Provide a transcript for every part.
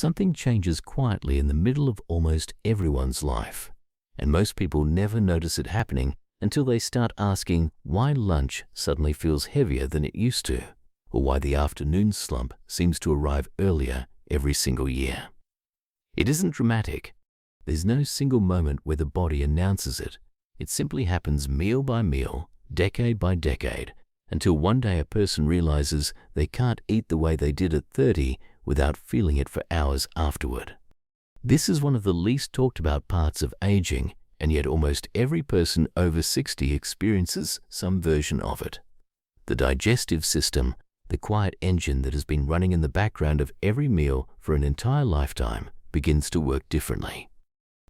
Something changes quietly in the middle of almost everyone's life, and most people never notice it happening until they start asking why lunch suddenly feels heavier than it used to, or why the afternoon slump seems to arrive earlier every single year. It isn't dramatic. There's no single moment where the body announces it. It simply happens meal by meal, decade by decade, until one day a person realizes they can't eat the way they did at 30 without feeling it for hours afterward. This is one of the least talked about parts of aging, and yet almost every person over 60 experiences some version of it. The digestive system, the quiet engine that has been running in the background of every meal for an entire lifetime, begins to work differently.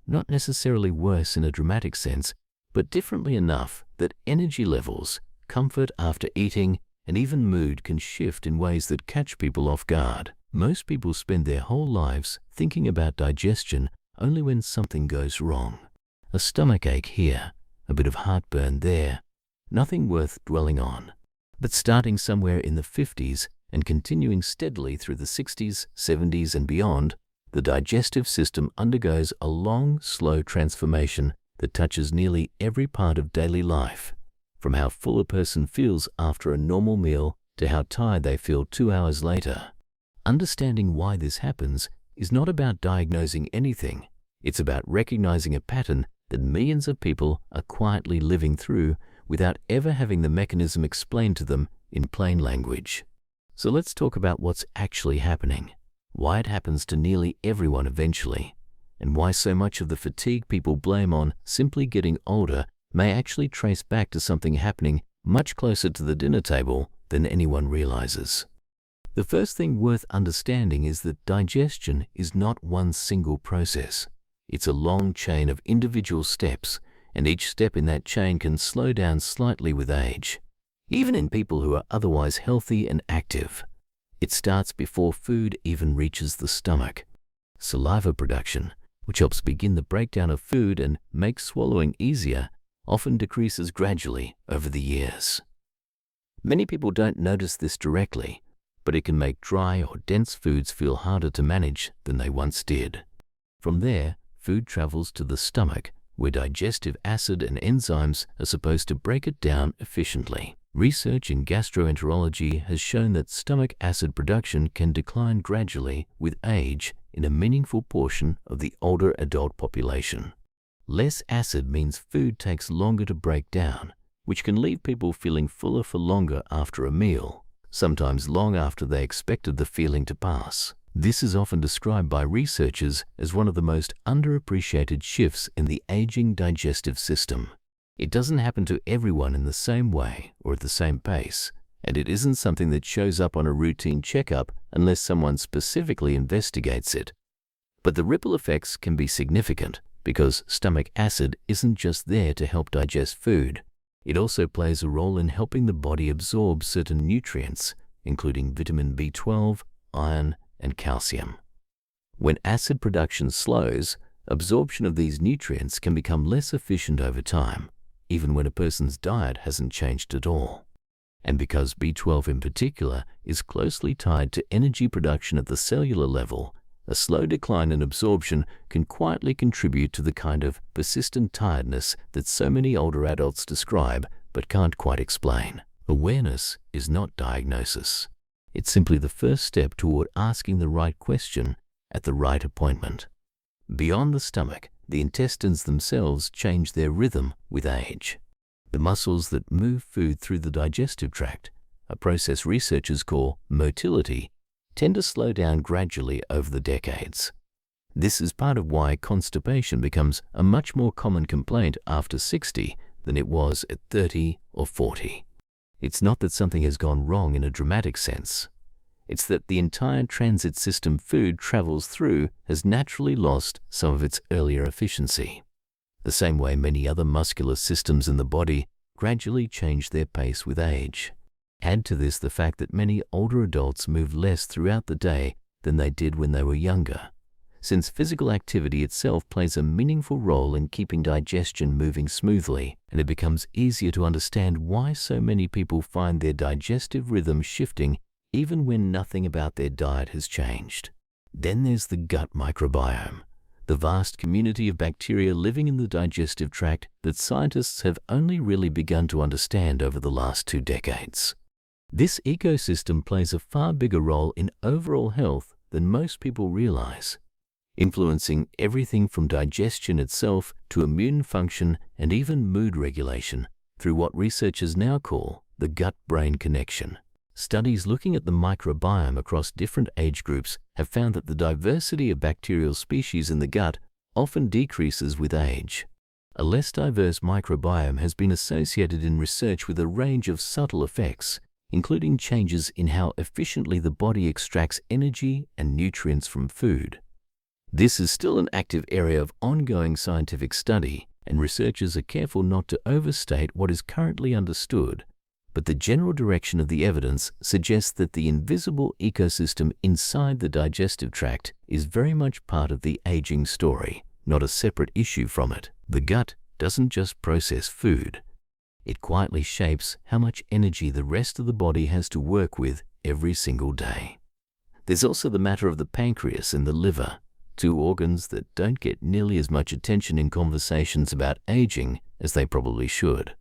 Not necessarily worse in a dramatic sense, but differently enough that energy levels, comfort after eating, and even mood can shift in ways that catch people off guard. Most people spend their whole lives thinking about digestion only when something goes wrong. A stomach ache here, a bit of heartburn there, nothing worth dwelling on. But starting somewhere in the 50s and continuing steadily through the 60s, 70s, and beyond, the digestive system undergoes a long, slow transformation that touches nearly every part of daily life, from how full a person feels after a normal meal to how tired they feel 2 hours later. Understanding why this happens is not about diagnosing anything. It's about recognizing a pattern that millions of people are quietly living through without ever having the mechanism explained to them in plain language. So let's talk about what's actually happening, why it happens to nearly everyone eventually, and why so much of the fatigue people blame on simply getting older may actually trace back to something happening much closer to the dinner table than anyone realizes. The first thing worth understanding is that digestion is not one single process. It's a long chain of individual steps, and each step in that chain can slow down slightly with age, even in people who are otherwise healthy and active. It starts before food even reaches the stomach. Saliva production, which helps begin the breakdown of food and makes swallowing easier, often decreases gradually over the years. Many people don't notice this directly, but it can make dry or dense foods feel harder to manage than they once did. From there, food travels to the stomach, where digestive acid and enzymes are supposed to break it down efficiently. Research in gastroenterology has shown that stomach acid production can decline gradually with age in a meaningful portion of the older adult population. Less acid means food takes longer to break down, which can leave people feeling fuller for longer after a meal, sometimes long after they expected the feeling to pass. This is often described by researchers as one of the most underappreciated shifts in the aging digestive system. It doesn't happen to everyone in the same way or at the same pace, and it isn't something that shows up on a routine checkup unless someone specifically investigates it. But the ripple effects can be significant because stomach acid isn't just there to help digest food. It also plays a role in helping the body absorb certain nutrients, including vitamin B12, iron, and calcium. When acid production slows, absorption of these nutrients can become less efficient over time, even when a person's diet hasn't changed at all. And because B12 in particular is closely tied to energy production at the cellular level, a slow decline in absorption can quietly contribute to the kind of persistent tiredness that so many older adults describe but can't quite explain. Awareness is not diagnosis. It's simply the first step toward asking the right question at the right appointment. Beyond the stomach, the intestines themselves change their rhythm with age. The muscles that move food through the digestive tract, a process researchers call motility, tend to slow down gradually over the decades. This is part of why constipation becomes a much more common complaint after 60 than it was at 30 or 40. It's not that something has gone wrong in a dramatic sense. It's that the entire transit system food travels through has naturally lost some of its earlier efficiency. The same way many other muscular systems in the body gradually change their pace with age. Add to this the fact that many older adults move less throughout the day than they did when they were younger, since physical activity itself plays a meaningful role in keeping digestion moving smoothly, and it becomes easier to understand why so many people find their digestive rhythm shifting even when nothing about their diet has changed. Then there's the gut microbiome, the vast community of bacteria living in the digestive tract that scientists have only really begun to understand over the last 2 decades. This ecosystem plays a far bigger role in overall health than most people realize, influencing everything from digestion itself to immune function and even mood regulation through what researchers now call the gut-brain connection. Studies looking at the microbiome across different age groups have found that the diversity of bacterial species in the gut often decreases with age. A less diverse microbiome has been associated in research with a range of subtle effects, including changes in how efficiently the body extracts energy and nutrients from food. This is still an active area of ongoing scientific study, and researchers are careful not to overstate what is currently understood, but the general direction of the evidence suggests that the invisible ecosystem inside the digestive tract is very much part of the aging story, not a separate issue from it. The gut doesn't just process food. It quietly shapes how much energy the rest of the body has to work with every single day. There's also the matter of the pancreas and the liver, 2 organs that don't get nearly as much attention in conversations about aging as they probably should.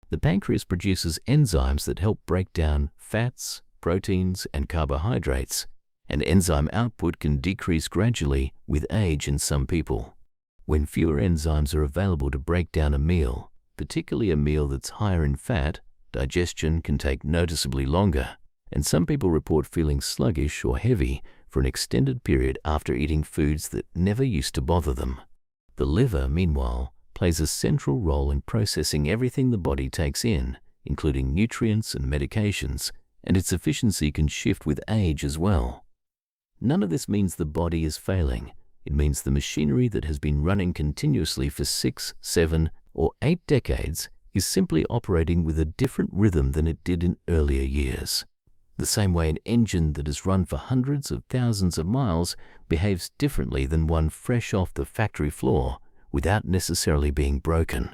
The pancreas produces enzymes that help break down fats, proteins, and carbohydrates, and enzyme output can decrease gradually with age in some people. When fewer enzymes are available to break down a meal, particularly a meal that's higher in fat, digestion can take noticeably longer, and some people report feeling sluggish or heavy for an extended period after eating foods that never used to bother them. The liver, meanwhile, plays a central role in processing everything the body takes in, including nutrients and medications, and its efficiency can shift with age as well. None of this means the body is failing. It means the machinery that has been running continuously for 6, 7, or 8 decades is simply operating with a different rhythm than it did in earlier years. The same way an engine that has run for hundreds of thousands of miles behaves differently than one fresh off the factory floor, without necessarily being broken.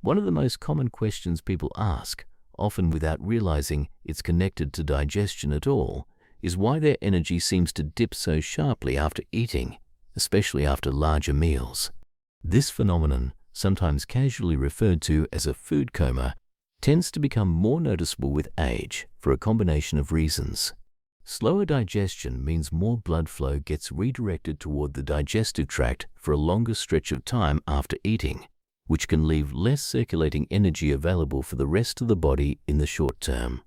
One of the most common questions people ask, often without realizing it's connected to digestion at all, is why their energy seems to dip so sharply after eating, especially after larger meals. This phenomenon, sometimes casually referred to as a food coma, tends to become more noticeable with age for a combination of reasons. Slower digestion means more blood flow gets redirected toward the digestive tract for a longer stretch of time after eating, which can leave less circulating energy available for the rest of the body in the short term.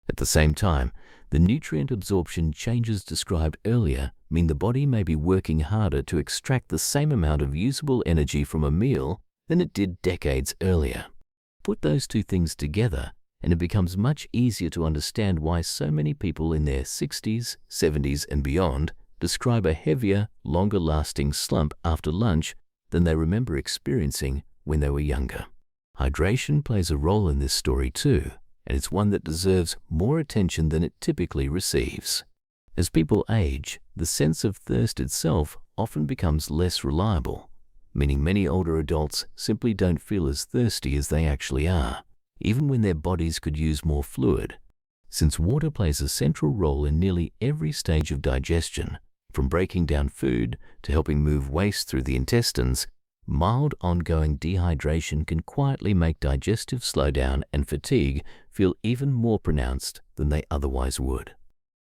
At the same time, the nutrient absorption changes described earlier mean the body may be working harder to extract the same amount of usable energy from a meal than it did decades earlier. Put those 2 things together, and it becomes much easier to understand why so many people in their 60s, 70s, and beyond describe a heavier, longer-lasting slump after lunch than they remember experiencing when they were younger. Hydration plays a role in this story too, and it's one that deserves more attention than it typically receives. As people age, the sense of thirst itself often becomes less reliable, meaning many older adults simply don't feel as thirsty as they actually are, even when their bodies could use more fluid. Since water plays a central role in nearly every stage of digestion, from breaking down food to helping move waste through the intestines, mild ongoing dehydration can quietly make digestive slowdown and fatigue feel even more pronounced than they otherwise would.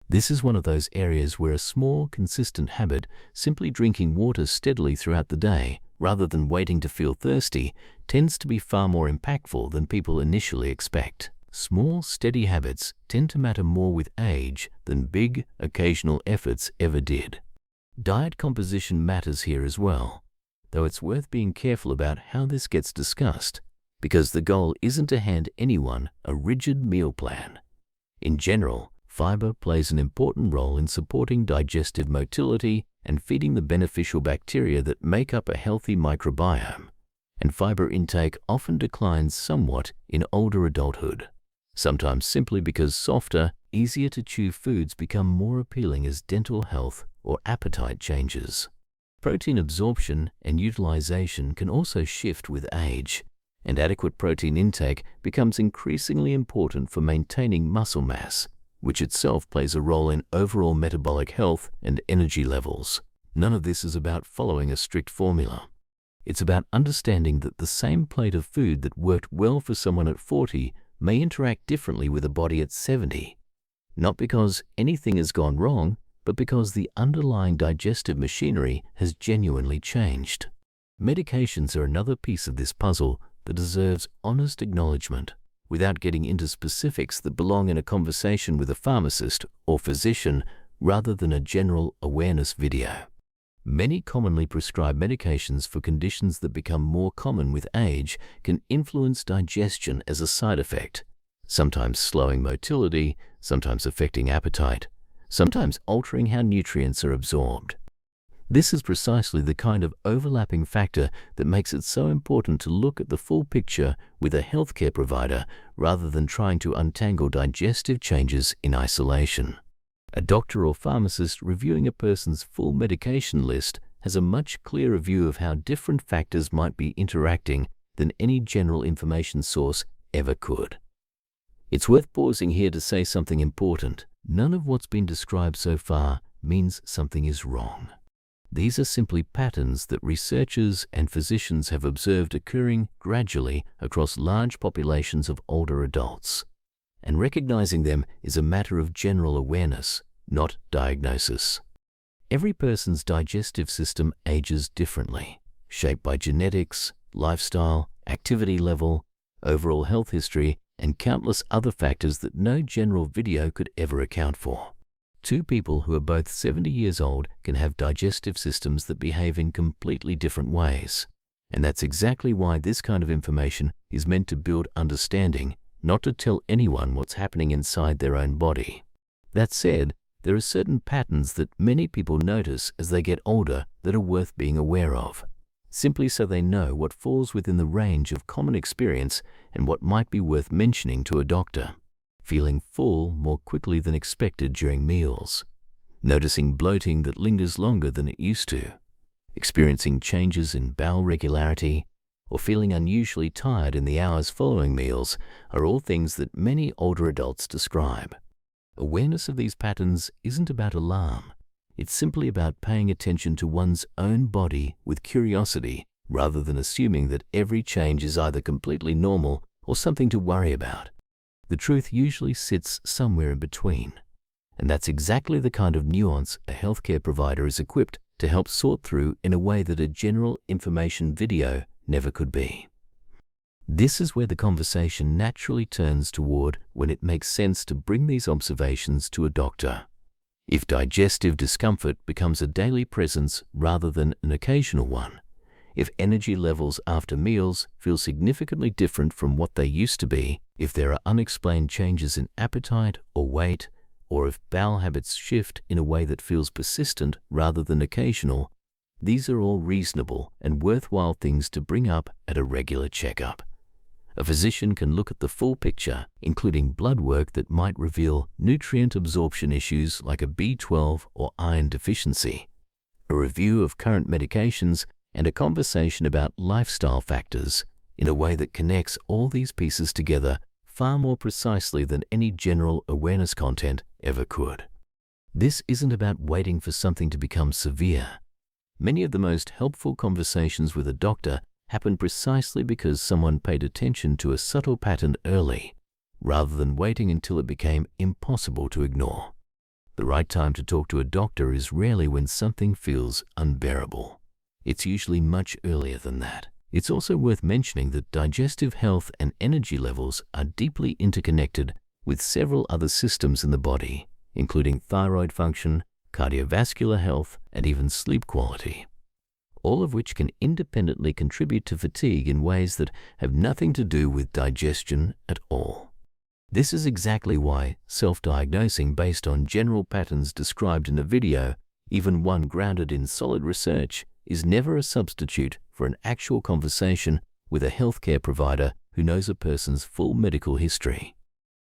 This is one of those areas where a small, consistent habit, simply drinking water steadily throughout the day, rather than waiting to feel thirsty, tends to be far more impactful than people initially expect. Small, steady habits tend to matter more with age than big, occasional efforts ever did. Diet composition matters here as well, though it's worth being careful about how this gets discussed, because the goal isn't to hand anyone a rigid meal plan. In general, fiber plays an important role in supporting digestive motility and feeding the beneficial bacteria that make up a healthy microbiome, and fiber intake often declines somewhat in older adulthood, sometimes simply because softer, easier to chew foods become more appealing as dental health or appetite changes. Protein absorption and utilization can also shift with age, and adequate protein intake becomes increasingly important for maintaining muscle mass, which itself plays a role in overall metabolic health and energy levels. None of this is about following a strict formula. It's about understanding that the same plate of food that worked well for someone at 40 may interact differently with a body at 70. Not because anything has gone wrong, but because the underlying digestive machinery has genuinely changed. Medications are another piece of this puzzle that deserves honest acknowledgement, without getting into specifics that belong in a conversation with a pharmacist or physician rather than a general awareness video. Many commonly prescribed medications for conditions that become more common with age can influence digestion as a side effect, sometimes slowing motility, sometimes affecting appetite, sometimes altering how nutrients are absorbed. This is precisely the kind of overlapping factor that makes it so important to look at the full picture with a healthcare provider rather than trying to untangle digestive changes in isolation. A doctor or pharmacist reviewing a person's full medication list has a much clearer view of how different factors might be interacting than any general information source ever could. It's worth pausing here to say something important. None of what's been described so far means something is wrong. These are simply patterns that researchers and physicians have observed occurring gradually across large populations of older adults. And recognizing them is a matter of general awareness, not diagnosis. Every person's digestive system ages differently, shaped by genetics, lifestyle, activity level, overall health history, and countless other factors that no general video could ever account for. Two people who are both 70 years old can have digestive systems that behave in completely different ways. And that's exactly why this kind of information is meant to build understanding, not to tell anyone what's happening inside their own body. That said, there are certain patterns that many people notice as they get older that are worth being aware of, simply so they know what falls within the range of common experience and what might be worth mentioning to a doctor. Feeling full more quickly than expected during meals, noticing bloating that lingers longer than it used to, experiencing changes in bowel regularity, or feeling unusually tired in the hours following meals are all things that many older adults describe. Awareness of these patterns isn't about alarm. It's simply about paying attention to one's own body with curiosity rather than assuming that every change is either completely normal or something to worry about. The truth usually sits somewhere in between, and that's exactly the kind of nuance a healthcare provider is equipped to help sort through in a way that a general information video never could be. This is where the conversation naturally turns toward when it makes sense to bring these observations to a doctor. If digestive discomfort becomes a daily presence rather than an occasional one, if energy levels after meals feel significantly different from what they used to be, if there are unexplained changes in appetite or weight, or if bowel habits shift in a way that feels persistent rather than occasional, these are all reasonable and worthwhile things to bring up at a regular checkup. A physician can look at the full picture, including blood work that might reveal nutrient absorption issues like a B12 or iron deficiency, a review of current medications, and a conversation about lifestyle factors in a way that connects all these pieces together far more precisely than any general awareness content ever could. This isn't about waiting for something to become severe. Many of the most helpful conversations with a doctor happen precisely because someone paid attention to a subtle pattern early, rather than waiting until it became impossible to ignore. The right time to talk to a doctor is rarely when something feels unbearable. It's usually much earlier than that. It's also worth mentioning that digestive health and energy levels are deeply interconnected with several other systems in the body, including thyroid function, cardiovascular health, and even sleep quality, all of which can independently contribute to fatigue in ways that have nothing to do with digestion at all. This is exactly why self-diagnosing based on general patterns described in a video, even one grounded in solid research, is never a substitute for an actual conversation with a healthcare provider who knows a person's full medical history.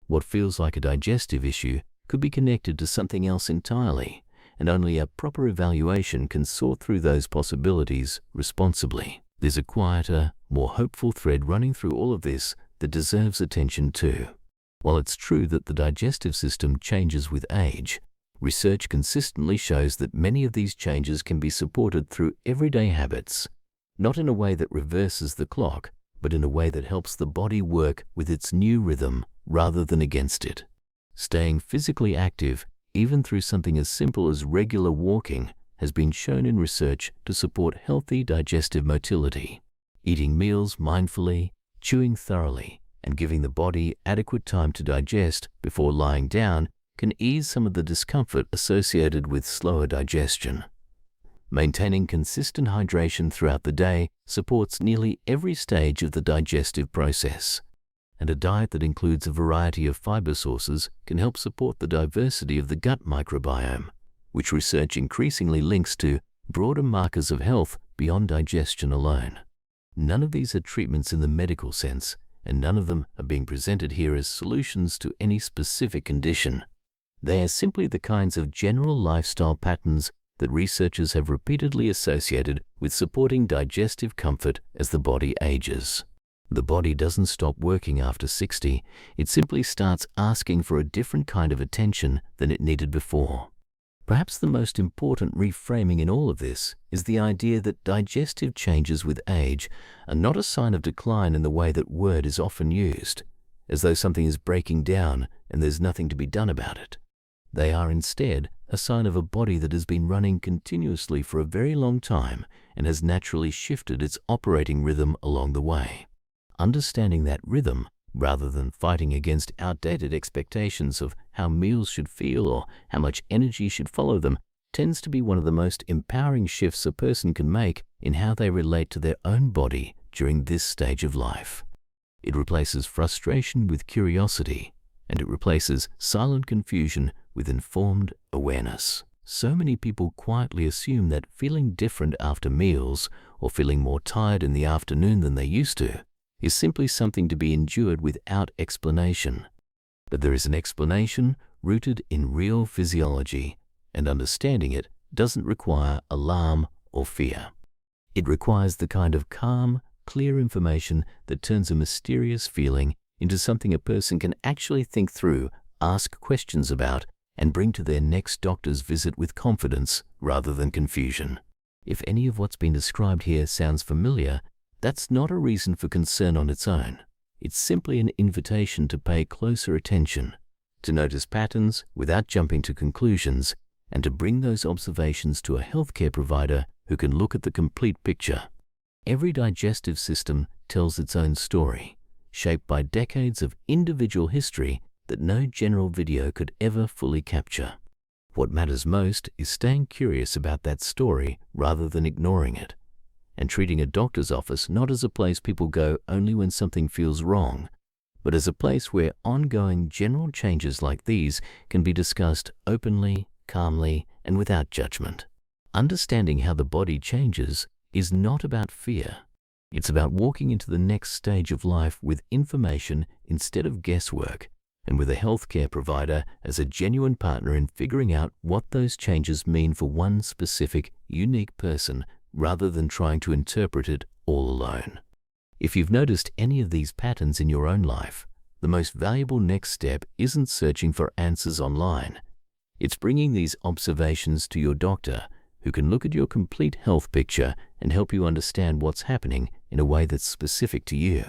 What feels like a digestive issue could be connected to something else entirely, and only a proper evaluation can sort through those possibilities responsibly. There's a quieter, more hopeful thread running through all of this that deserves attention too. While it's true that the digestive system changes with age, research consistently shows that many of these changes can be supported through everyday habits, not in a way that reverses the clock, but in a way that helps the body work with its new rhythm rather than against it. Staying physically active, even through something as simple as regular walking, has been shown in research to support healthy digestive motility. Eating meals mindfully, chewing thoroughly, and giving the body adequate time to digest before lying down can ease some of the discomfort associated with slower digestion. Maintaining consistent hydration throughout the day supports nearly every stage of the digestive process, and a diet that includes a variety of fiber sources can help support the diversity of the gut microbiome, which research increasingly links to broader markers of health beyond digestion alone. None of these are treatments in the medical sense, and none of them are being presented here as solutions to any specific condition. They are simply the kinds of general lifestyle patterns that researchers have repeatedly associated with supporting digestive comfort as the body ages. The body doesn't stop working after 60, it simply starts asking for a different kind of attention than it needed before. Perhaps the most important reframing in all of this is the idea that digestive changes with age are not a sign of decline in the way that word is often used, as though something is breaking down and there's nothing to be done about it. They are instead a sign of a body that has been running continuously for a very long time and has naturally shifted its operating rhythm along the way. Understanding that rhythm, rather than fighting against outdated expectations of how meals should feel or how much energy should follow them, tends to be one of the most empowering shifts a person can make in how they relate to their own body during this stage of life. It replaces frustration with curiosity, and it replaces silent confusion with informed awareness. So many people quietly assume that feeling different after meals or feeling more tired in the afternoon than they used to is simply something to be endured without explanation. But there is an explanation rooted in real physiology, and understanding it doesn't require alarm or fear. It requires the kind of calm, clear information that turns a mysterious feeling into something a person can actually think through, ask questions about, and bring to their next doctor's visit with confidence rather than confusion. If any of what's been described here sounds familiar, that's not a reason for concern on its own. It's simply an invitation to pay closer attention, to notice patterns without jumping to conclusions, and to bring those observations to a healthcare provider who can look at the complete picture. Every digestive system tells its own story, shaped by decades of individual history that no general video could ever fully capture. What matters most is staying curious about that story rather than ignoring it, and treating a doctor's office not as a place people go only when something feels wrong, but as a place where ongoing general changes like these can be discussed openly, calmly, and without judgment. Understanding how the body changes is not about fear. It's about walking into the next stage of life with information instead of guesswork, and with a healthcare provider as a genuine partner in figuring out what those changes mean for one specific, unique person, rather than trying to interpret it all alone. If you've noticed any of these patterns in your own life, the most valuable next step isn't searching for answers online. It's bringing these observations to your doctor, who can look at your complete health picture and help you understand what's happening in a way that's specific to you.